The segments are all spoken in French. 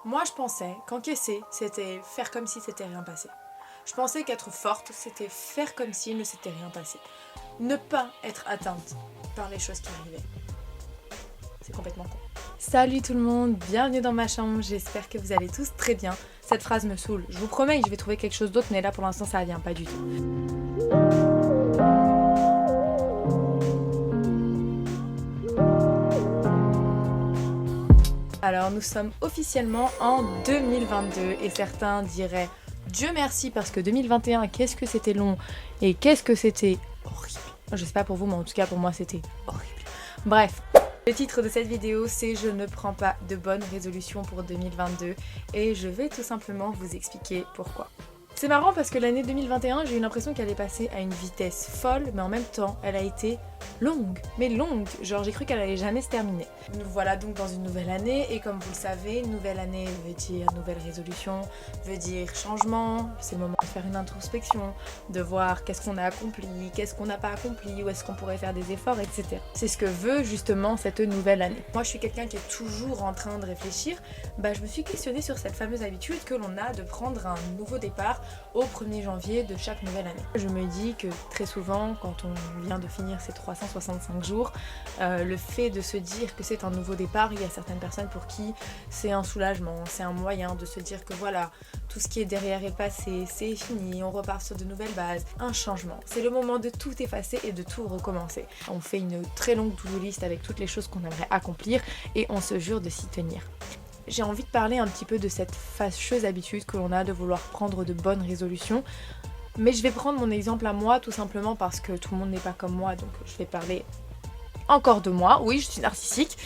Moi, je pensais qu'encaisser, c'était faire comme si c'était rien passé. Je pensais qu'être forte, c'était faire comme s'il ne s'était rien passé. Ne pas être atteinte par les choses qui arrivaient. C'est complètement con. Salut tout le monde, bienvenue dans ma chambre, j'espère que vous allez tous très bien. Cette phrase me saoule, je vous promets que je vais trouver quelque chose d'autre, mais là pour l'instant ça vient pas du tout. Alors nous sommes officiellement en 2022 et certains diraient Dieu merci parce que 2021, qu'est-ce que c'était long et qu'est-ce que c'était horrible. Je sais pas pour vous, mais en tout cas pour moi c'était horrible. Bref, le titre de cette vidéo c'est Je ne prends pas de bonnes résolutions pour 2022 et je vais tout simplement vous expliquer pourquoi. C'est marrant parce que l'année 2021, j'ai eu l'impression qu'elle est passée à une vitesse folle, mais en même temps, elle a été longue, mais longue. Genre, j'ai cru qu'elle allait jamais se terminer. Nous voilà donc dans une nouvelle année, et comme vous le savez, nouvelle année veut dire nouvelle résolution, veut dire changement. C'est le moment de faire une introspection, de voir qu'est-ce qu'on a accompli, qu'est-ce qu'on n'a pas accompli, où est-ce qu'on pourrait faire des efforts, etc. C'est ce que veut justement cette nouvelle année. Moi, je suis quelqu'un qui est toujours en train de réfléchir. Je me suis questionnée sur cette fameuse habitude que l'on a de prendre un nouveau départ au 1er janvier de chaque nouvelle année. Je me dis que très souvent, quand on vient de finir ces 365 jours, le fait de se dire que c'est un nouveau départ, il y a certaines personnes pour qui c'est un soulagement, c'est un moyen de se dire que voilà, tout ce qui est derrière est passé, c'est fini, on repart sur de nouvelles bases, un changement. C'est le moment de tout effacer et de tout recommencer. On fait une très longue to-do list avec toutes les choses qu'on aimerait accomplir et on se jure de s'y tenir. J'ai envie de parler un petit peu de cette fâcheuse habitude que l'on a de vouloir prendre de bonnes résolutions. Mais je vais prendre mon exemple à moi tout simplement parce que tout le monde n'est pas comme moi, donc je vais parler encore de moi. Oui, je suis narcissique.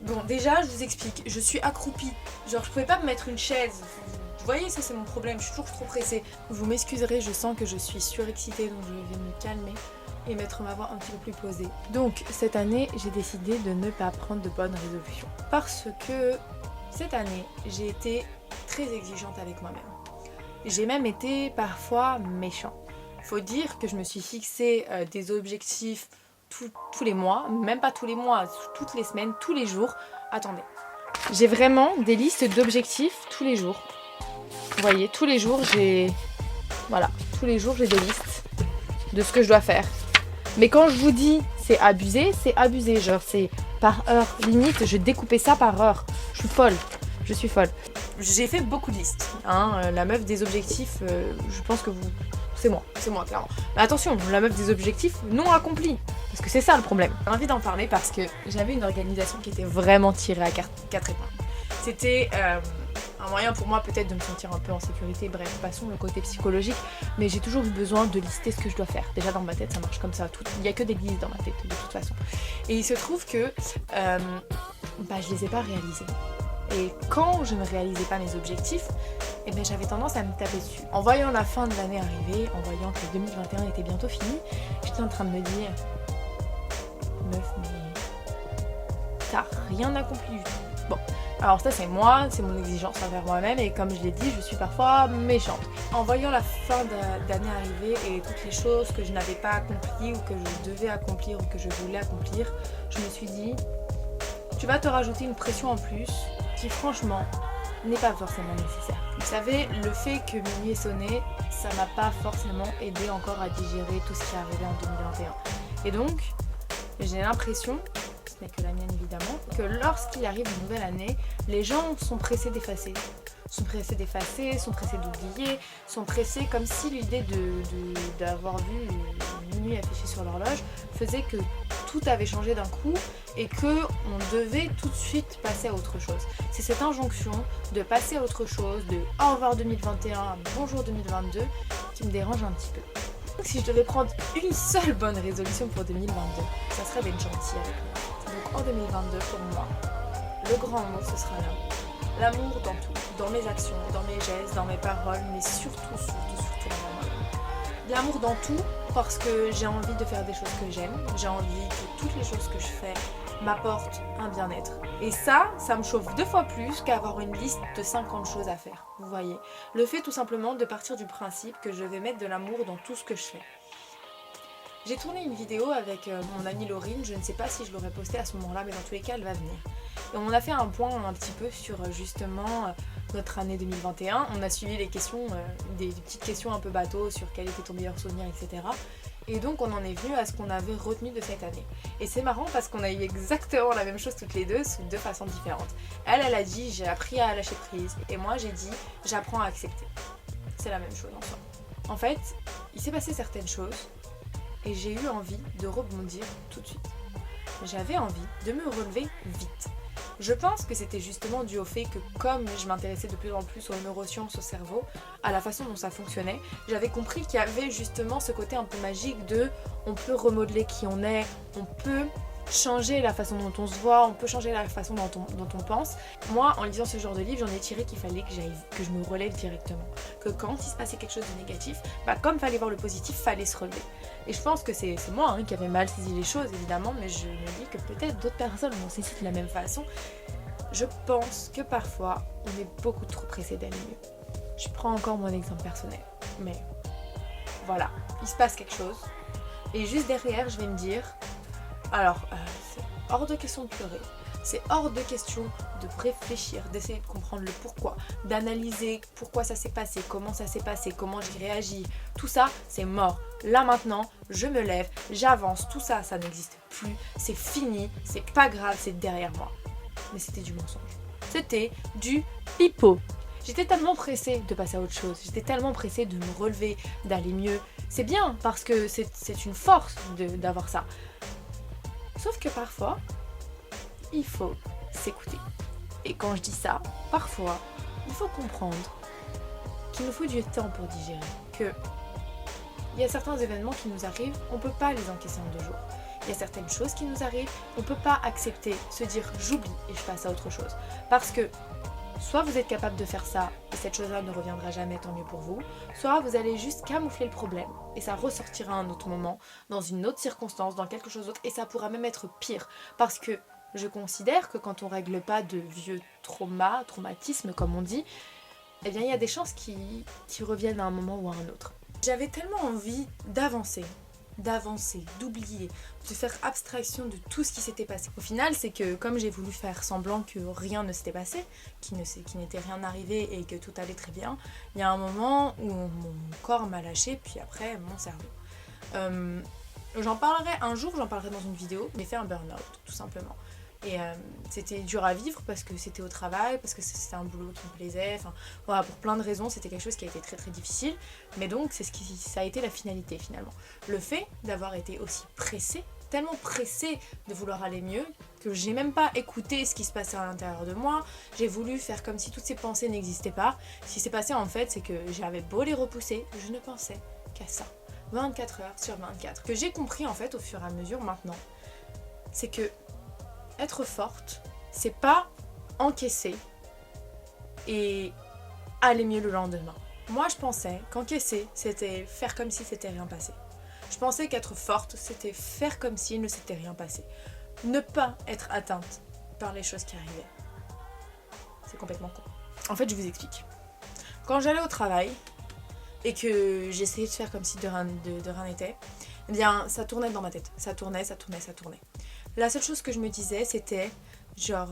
Bon, déjà, je vous explique, je suis accroupie. Genre, je pouvais pas me mettre une chaise. Vous voyez, ça c'est mon problème, je suis toujours trop pressée. Vous m'excuserez, je sens que je suis surexcitée, donc je vais me calmer et mettre ma voix un petit peu plus posée. Donc cette année, j'ai décidé de ne pas prendre de bonnes résolutions. Parce que cette année, j'ai été très exigeante avec moi-même. J'ai même été parfois méchante. Faut dire que je me suis fixé des objectifs tous les mois, même pas tous les mois, toutes les semaines, tous les jours. Attendez. J'ai vraiment des listes d'objectifs tous les jours. Vous voyez, tous les jours, Voilà, tous les jours, j'ai des listes de ce que je dois faire. Mais quand je vous dis c'est abusé, genre c'est par heure. Limite, je découpais ça par heure. Je suis folle. J'ai fait beaucoup de listes. La meuf des objectifs, je pense que vous... C'est moi, clairement. Mais attention, la meuf des objectifs non accomplis. Parce que c'est ça le problème. J'ai envie d'en parler parce que j'avais une organisation qui était vraiment tirée à quatre épingles. C'était un moyen pour moi peut-être de me sentir un peu en sécurité, bref, passons le côté psychologique, mais j'ai toujours eu besoin de lister ce que je dois faire. Déjà dans ma tête ça marche comme ça, il n'y a que des listes dans ma tête de toute façon. Et il se trouve que je les ai pas réalisés. Et quand je ne réalisais pas mes objectifs, j'avais tendance à me taper dessus. En voyant la fin de l'année arriver, en voyant que 2021 était bientôt fini, j'étais en train de me dire meuf, mais t'as rien accompli du tout. Bon, alors ça c'est moi, c'est mon exigence envers moi-même et comme je l'ai dit, je suis parfois méchante. En voyant la fin d'année arriver et toutes les choses que je n'avais pas accomplies ou que je devais accomplir ou que je voulais accomplir, je me suis dit, tu vas te rajouter une pression en plus qui franchement n'est pas forcément nécessaire. Vous savez, le fait que minuit ait sonné, ça m'a pas forcément aidé encore à digérer tout ce qui est arrivé en 2021. Et donc, j'ai l'impression, ce n'est que la mienne évidemment, que lorsqu'il arrive une nouvelle année, les gens sont pressés d'effacer. Sont pressés d'oublier, sont pressés comme si l'idée d'avoir vu minuit affiché sur l'horloge faisait que tout avait changé d'un coup et qu'on devait tout de suite passer à autre chose. C'est cette injonction de passer à autre chose, de au revoir 2021, bonjour 2022, qui me dérange un petit peu. Donc, si je devais prendre une seule bonne résolution pour 2022, ça serait d'être gentil avec moi. Donc en 2022, pour moi, le grand mot, ce sera l'amour. L'amour dans tout, dans mes actions, dans mes gestes, dans mes paroles, mais surtout l'amour. L'amour dans tout, parce que j'ai envie de faire des choses que j'aime, j'ai envie que toutes les choses que je fais m'apportent un bien-être. Et ça me chauffe 2 fois plus qu'avoir une liste de 50 choses à faire, vous voyez. Le fait tout simplement de partir du principe que je vais mettre de l'amour dans tout ce que je fais. J'ai tourné une vidéo avec mon amie Laurine, je ne sais pas si je l'aurais postée à ce moment-là, mais dans tous les cas elle va venir. Et on a fait un point un petit peu sur justement notre année 2021. On a suivi les questions, des petites questions un peu bateau sur quel était ton meilleur souvenir, etc. Et donc on en est venu à ce qu'on avait retenu de cette année. Et c'est marrant parce qu'on a eu exactement la même chose toutes les deux sous deux façons différentes. Elle a dit j'ai appris à lâcher prise et moi j'ai dit j'apprends à accepter. C'est la même chose en soi. En fait, il s'est passé certaines choses et j'ai eu envie de rebondir tout de suite. J'avais envie de me relever vite. Je pense que c'était justement dû au fait que comme je m'intéressais de plus en plus aux neurosciences, au cerveau, à la façon dont ça fonctionnait, j'avais compris qu'il y avait justement ce côté un peu magique de on peut remodeler qui on est, on peut changer la façon dont on se voit, on peut changer la façon dont on pense. Moi, en lisant ce genre de livre, j'en ai tiré qu'il fallait que je me relève directement. Que quand il se passait quelque chose de négatif, comme fallait voir le positif, fallait se relever. Et je pense que c'est moi qui avais mal saisi les choses, évidemment, mais je me dis que peut-être d'autres personnes l'ont saisi de la même façon. Je pense que parfois, on est beaucoup trop pressé d'aller mieux. Je prends encore mon exemple personnel, mais voilà, il se passe quelque chose. Et juste derrière, je vais me dire... Alors, c'est hors de question de pleurer, c'est hors de question de réfléchir, d'essayer de comprendre le pourquoi, d'analyser pourquoi ça s'est passé, comment j'y réagis, tout ça, c'est mort. Là maintenant, je me lève, j'avance, tout ça, ça n'existe plus, c'est fini, c'est pas grave, c'est derrière moi. Mais c'était du mensonge. C'était du pipeau. J'étais tellement pressée de passer à autre chose, j'étais tellement pressée de me relever, d'aller mieux. C'est bien parce que c'est une force d'avoir ça. Sauf que parfois, il faut s'écouter. Et quand je dis ça, parfois, il faut comprendre qu'il nous faut du temps pour digérer. Que il y a certains événements qui nous arrivent, on ne peut pas les encaisser en 2 jours. Il y a certaines choses qui nous arrivent, on ne peut pas accepter, se dire j'oublie et je passe à autre chose. Parce que soit vous êtes capable de faire ça et cette chose-là ne reviendra jamais, tant mieux pour vous, soit vous allez juste camoufler le problème et ça ressortira à un autre moment, dans une autre circonstance, dans quelque chose d'autre et ça pourra même être pire. Parce que je considère que quand on règle pas de vieux traumatismes comme on dit, eh bien il y a des chances qui reviennent à un moment ou à un autre. J'avais tellement envie d'avancer, d'oublier, de faire abstraction de tout ce qui s'était passé. Au final, c'est que comme j'ai voulu faire semblant que rien ne s'était passé, qu'il n'était rien arrivé et que tout allait très bien, il y a un moment où mon corps m'a lâché, puis après mon cerveau. J'en parlerai un jour, j'en parlerai dans une vidéo, j'ai fait un burn-out, tout simplement. Et c'était dur à vivre parce que c'était au travail, parce que c'était un boulot qui me plaisait, enfin voilà, pour plein de raisons, c'était quelque chose qui a été très très difficile, mais donc ça a été la finalité finalement. Le fait d'avoir été aussi pressée, tellement pressée de vouloir aller mieux, que j'ai même pas écouté ce qui se passait à l'intérieur de moi, j'ai voulu faire comme si toutes ces pensées n'existaient pas. Ce qui s'est passé en fait, c'est que j'avais beau les repousser, je ne pensais qu'à ça, 24 heures sur 24. Ce que j'ai compris en fait au fur et à mesure maintenant, c'est que être forte, c'est pas encaisser et aller mieux le lendemain. Moi, je pensais qu'encaisser, c'était faire comme si c'était rien passé. Je pensais qu'être forte, c'était faire comme s'il ne s'était rien passé. Ne pas être atteinte par les choses qui arrivaient. C'est complètement con. En fait, je vous explique. Quand j'allais au travail et que j'essayais de faire comme si de rien n'était, eh bien, ça tournait dans ma tête. Ça tournait. La seule chose que je me disais, c'était genre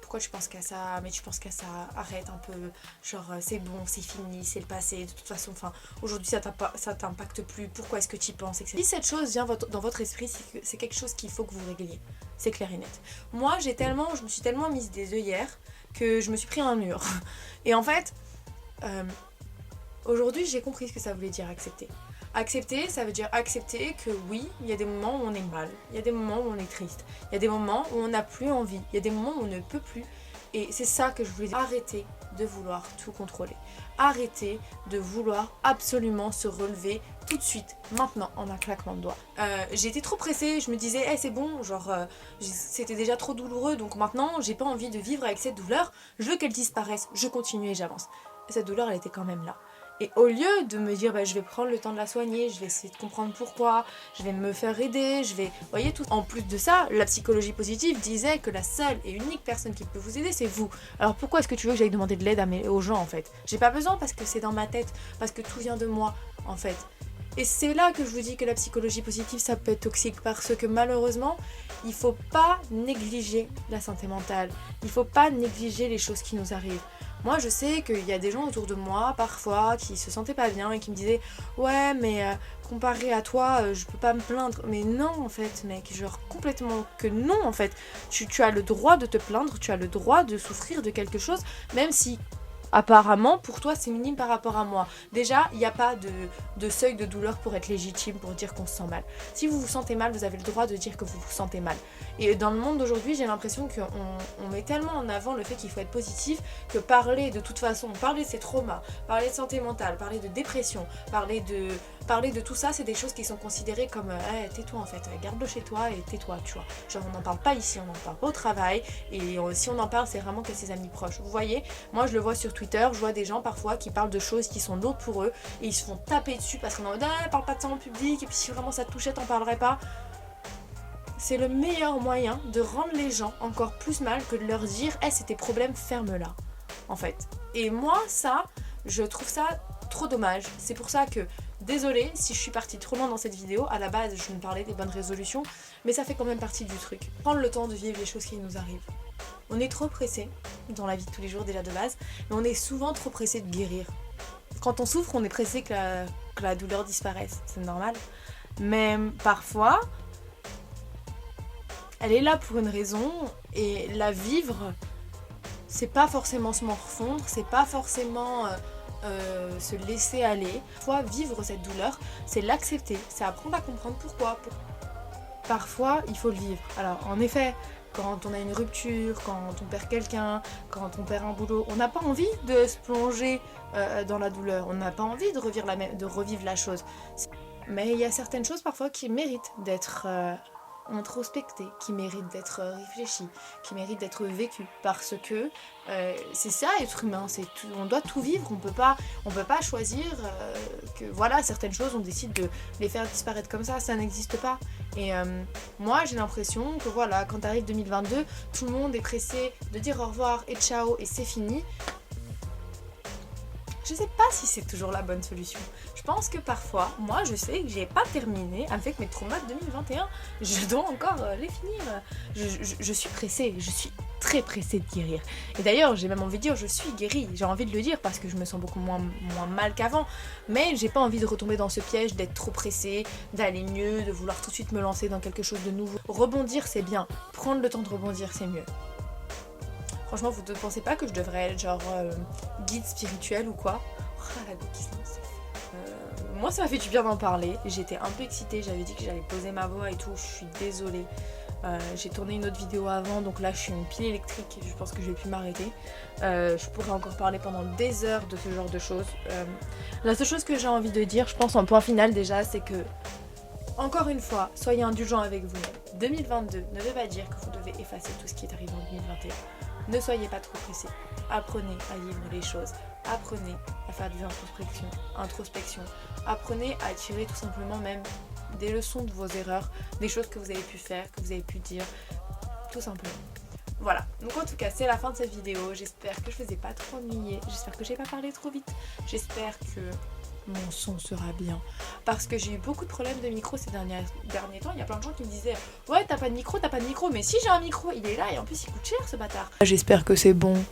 pourquoi tu penses qu'à ça, mais tu penses qu'à ça, arrête un peu, genre c'est bon, c'est fini, c'est le passé, de toute façon, enfin aujourd'hui ça t'impacte plus, pourquoi est-ce que tu y penses, etc. Si cette chose vient dans votre esprit, c'est quelque chose qu'il faut que vous régliez, c'est clair et net. Moi je me suis tellement mise des œillères que je me suis pris un mur. Et en fait, aujourd'hui j'ai compris ce que ça voulait dire accepter. Accepter, ça veut dire accepter que oui, il y a des moments où on est mal, il y a des moments où on est triste, il y a des moments où on n'a plus envie, il y a des moments où on ne peut plus. Et c'est ça que je voulais dire. Arrêtez de vouloir tout contrôler. Arrêtez de vouloir absolument se relever tout de suite, maintenant, en un claquement de doigts. J'ai été trop pressée, je me disais, hey, c'est bon, genre, c'était déjà trop douloureux, donc maintenant, j'ai pas envie de vivre avec cette douleur, je veux qu'elle disparaisse, je continue et j'avance. Cette douleur, elle était quand même là. Et au lieu de me dire je vais prendre le temps de la soigner, je vais essayer de comprendre pourquoi, je vais me faire aider, vous voyez tout. En plus de ça, la psychologie positive disait que la seule et unique personne qui peut vous aider, c'est vous. Alors pourquoi est-ce que tu veux que j'aille demander de l'aide aux gens en fait? J'ai pas besoin parce que c'est dans ma tête, parce que tout vient de moi en fait. Et c'est là que je vous dis que la psychologie positive, ça peut être toxique parce que malheureusement, il faut pas négliger la santé mentale. Il faut pas négliger les choses qui nous arrivent. Moi, je sais qu'il y a des gens autour de moi, parfois, qui se sentaient pas bien et qui me disaient « Ouais, mais comparé à toi, je peux pas me plaindre. » Mais non, en fait, mec, genre complètement que non, en fait. Tu as le droit de te plaindre, tu as le droit de souffrir de quelque chose, même si... apparemment, pour toi, c'est minime par rapport à moi. Déjà, il n'y a pas de seuil de douleur pour être légitime, pour dire qu'on se sent mal. Si vous vous sentez mal, vous avez le droit de dire que vous vous sentez mal. Et dans le monde d'aujourd'hui, j'ai l'impression qu'on met tellement en avant le fait qu'il faut être positif, que parler de toute façon, parler de ses traumas, parler de santé mentale, parler de dépression, parler de tout ça, c'est des choses qui sont considérées comme tais-toi en fait, garde-le chez toi et tais-toi, tu vois. Genre on n'en parle pas ici, on en parle pas au travail, et si on en parle, c'est vraiment qu'à ses amis proches. Vous voyez, moi je le vois sur Twitter, je vois des gens parfois qui parlent de choses qui sont lourdes pour eux, et ils se font taper dessus parce qu'on est en mode parle pas de ça en public, et puis si vraiment ça te touchait, t'en parlerais pas. C'est le meilleur moyen de rendre les gens encore plus mal que de leur dire c'est tes problèmes, ferme-la, en fait. Et moi, ça, je trouve ça trop dommage. C'est pour ça que, désolée si je suis partie trop loin dans cette vidéo, à la base je me parlais des bonnes résolutions, mais ça fait quand même partie du truc. Prendre le temps de vivre les choses qui nous arrivent. On est trop pressé dans la vie de tous les jours déjà de base, mais on est souvent trop pressé de guérir. Quand on souffre, on est pressé que la douleur disparaisse, c'est normal. Mais parfois, elle est là pour une raison, et la vivre, c'est pas forcément se morfondre, c'est pas forcément se laisser aller. Parfois, vivre cette douleur, c'est l'accepter, c'est apprendre à comprendre pourquoi. Parfois, il faut le vivre. Alors, en effet, quand on a une rupture, quand on perd quelqu'un, quand on perd un boulot, on n'a pas envie de se plonger dans la douleur, on n'a pas envie de revivre la chose. Mais il y a certaines choses parfois qui méritent d'être introspectées, qui méritent d'être réfléchies, qui méritent d'être vécues, parce que c'est ça être humain, on doit tout vivre, on peut pas choisir que voilà, certaines choses on décide de les faire disparaître comme ça n'existe pas. Et moi j'ai l'impression que voilà, quand arrive 2022, tout le monde est pressé de dire au revoir et ciao et c'est fini. Je sais pas si c'est toujours la bonne solution. Je pense que parfois, moi je sais que j'ai pas terminé avec mes traumas de 2021. Je dois encore les finir. Je suis pressée, je suis très pressée de guérir. Et d'ailleurs, j'ai même envie de dire je suis guérie. J'ai envie de le dire parce que je me sens beaucoup moins mal qu'avant. Mais j'ai pas envie de retomber dans ce piège d'être trop pressée, d'aller mieux, de vouloir tout de suite me lancer dans quelque chose de nouveau. Rebondir c'est bien, prendre le temps de rebondir c'est mieux. Franchement, vous ne pensez pas que je devrais être genre guide spirituel ou quoi? Oh, la déguisance. Moi, ça m'a fait du bien d'en parler. J'étais un peu excitée, j'avais dit que j'allais poser ma voix et tout. Je suis désolée. J'ai tourné une autre vidéo avant, donc là je suis une pile électrique et je pense que je vais plus m'arrêter. Je pourrais encore parler pendant des heures de ce genre de choses. La seule chose que j'ai envie de dire, je pense en point final déjà, c'est que encore une fois, soyez indulgents avec vous-même. 2022 ne veut pas dire que vous devez effacer tout ce qui est arrivé en 2021. Ne soyez pas trop pressés. Apprenez à vivre les choses. Apprenez à faire des introspection. Apprenez à tirer tout simplement même des leçons de vos erreurs, des choses que vous avez pu faire, que vous avez pu dire, tout simplement. Voilà, donc en tout cas c'est la fin de cette vidéo. J'espère que je ne vous ai pas trop ennuyé. J'espère que j'ai pas parlé trop vite. J'espère que mon son sera bien, parce que j'ai eu beaucoup de problèmes de micro ces derniers temps. Il y a plein de gens qui me disaient ouais t'as pas de micro, mais si j'ai un micro, il est là et en plus il coûte cher ce bâtard. J'espère que c'est bon,